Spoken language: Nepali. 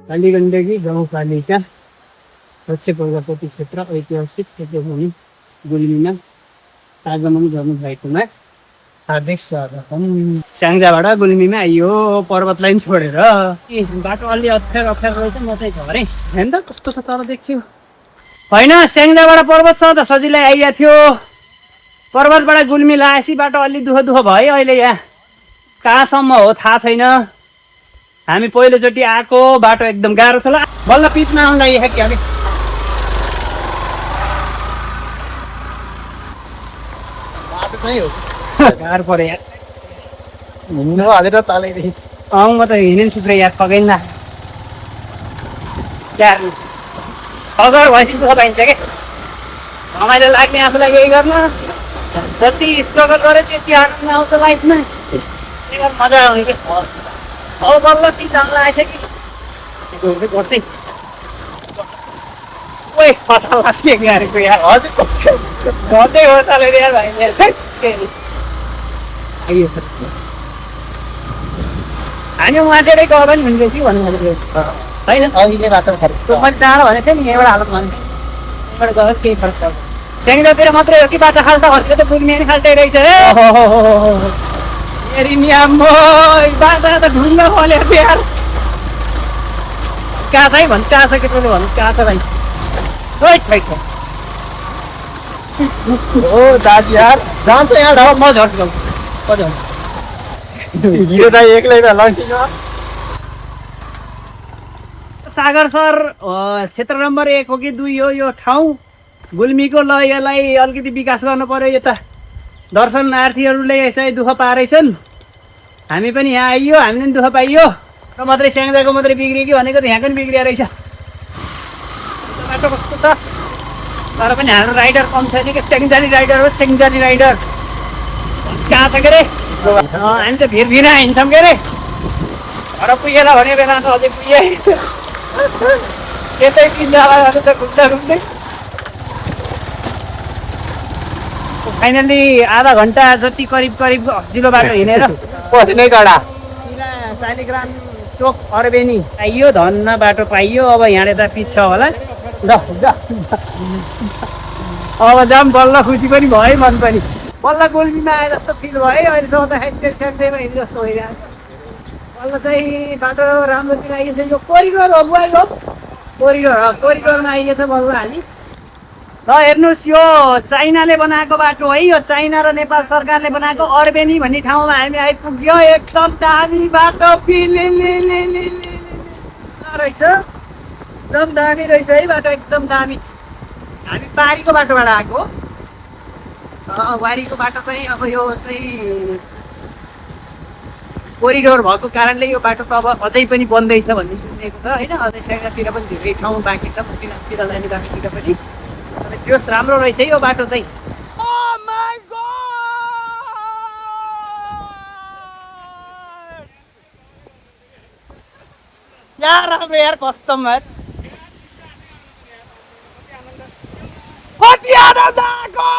कालीगण्डकी गाउँपालिका स्वच्छ प्रजापति क्षेत्र ऐतिहासिक क्षेत्रभूमि गुल्मीमा आगमन गर्नुभएकोमा हार्दिक स्वागतम। स्याङ्जाबाट गुल्मीमा आइयो पर्वत लाइन छोडेर। बाटो अलि अप्ठ्यारो रहेछ, म चाहिँ घरै हेर्नु त कस्तो छ तल देखियो। होइन, स्याङ्जाबाट पर्वत छ त सजिलै आइया थियो। पर्वतबाट गुल्मी लागेपछि बाटो अलि दुःख भयो। अहिले यहाँ कहाँसम्म हो थाहा छैन। हामी पहिलोचोटि आएको बाटो एकदम गाह्रो छ। ल बल्ल पिचमा आउनु लागि क्या अरे बाटो चाहिँ हो गाह्रो पऱ्यो यार। हिँड्नु हालेर तलैदेखि म त हिँडेन थुप्रै यार, ठगेन यार। ठगर भएपछि दुःख पाइन्छ क्या। रमाइलो लाग्ने आफूलाई यही गर्न, जति स्ट्रगल गऱ्यो त्यति आनन्द आउँछ लाइफमा। मजा आउने कि अब बल्ल पिच आउनु लागेको छ कि गर्दै ओए कथा लासिएको गाडीको यार। हजुर गर्दै हो तले यार भाइले आइयो सर। हामी उहाँतिरै गयो पनि हुन्थ्यो कि भन्नु होइन। अहिले बाटो मैले चाँडो भनेको थिएँ नि, यहीँबाट हालत भन्थेँ। यहीँबाट गयो केही फरक पर्छ। स्याङ्जातिर मात्रै हो कि बाटो खाल्टा भनेको त पुग्ने नि खाल्टै रहेछ है। बाटो त ढुङ्गा फलेको यार। कहाँ छ है भन्नु, कहाँ छ केटाले भन्नु, कहाँ छ भाइ। हो दाजु यार जान्छ यहाँ ढाउ म झर्छु हिरो दाइ एक्लैमा लन्ठीमा। सागर सर क्षेत्र नम्बर 1 हो कि 2 हो यो ठाउँ गुल्मीको। ल यसलाई अलिकति विकास गर्नु पर्यो। यता दर्शनार्थीहरूले चाहिँ दुःख पारेछन्। हामी पनि यहाँ आइयो, हामीले पनि दुःख पाइयो। र मात्रै स्याङ्जाको मात्रै बिग्रियो कि भनेको त यहाँ पनि बिग्रिया रहेछ। बाटो कस्तो छ तर पनि हाम्रो राइडर कम छैन कि। स्याङ्जानी राइडर हो, स्याङ्जानी राइडर। कहाँ छ के अरे हामी त भिरभिना हिँड्छौँ के अरे। घर पुगेला भने बेला त अझै पुगे यतै किन्दाहरू त घुम्दा घुम्दै फाइनली आधा घन्टा जति करिब हस्जिलो बाटो हिँडेर पछि नै गडा शालिग्राम चोक अर्बेनी पाइयो। धन्न बाटो पाइयो। अब यहाँले त पिच छ होला। अब जाम बल्ल खुसी पनि भयो, मन पनि बल्ल गुल्मीमा आए जस्तो फिल भयो। अहिलेसम्म त स्याङ्जामा हिँड्ने जस्तो भइरहेको छ। बल्ल चाहिँ बाटो राम्रोतिर आइएछ। यो कोरिडोर हो बुवा, यो कोरिडोरमा आइएछ बल्ल हामी। ल हेर्नुहोस्, यो चाइनाले बनाएको बाटो है। यो चाइना र नेपाल सरकारले बनाएको अर्बेनी भन्ने ठाउँमा हामी आइपुग्यो। एकदम दामी बाटो रहेछ, एकदम दामी रहेछ है बाटो, एकदम दामी। हामी बारीको बाटोबाट आएको। बारीको बाटो चाहिँ अब यो चाहिँ कोरिडोर भएको कारणले यो बाटो त अब अझै पनि बन्दैछ भन्ने सुनेको छ होइन। अझै स्याङ्जातिर पनि धेरै ठाउँ बाँकी छ, मुक्तिनाथतिर जाने बाटोतिर पनि। त्यो राम्रो रहेछ है यो बाटो चाहिँ। यार राम्रो यार, कस्तम यार, कति आनन्द आएको।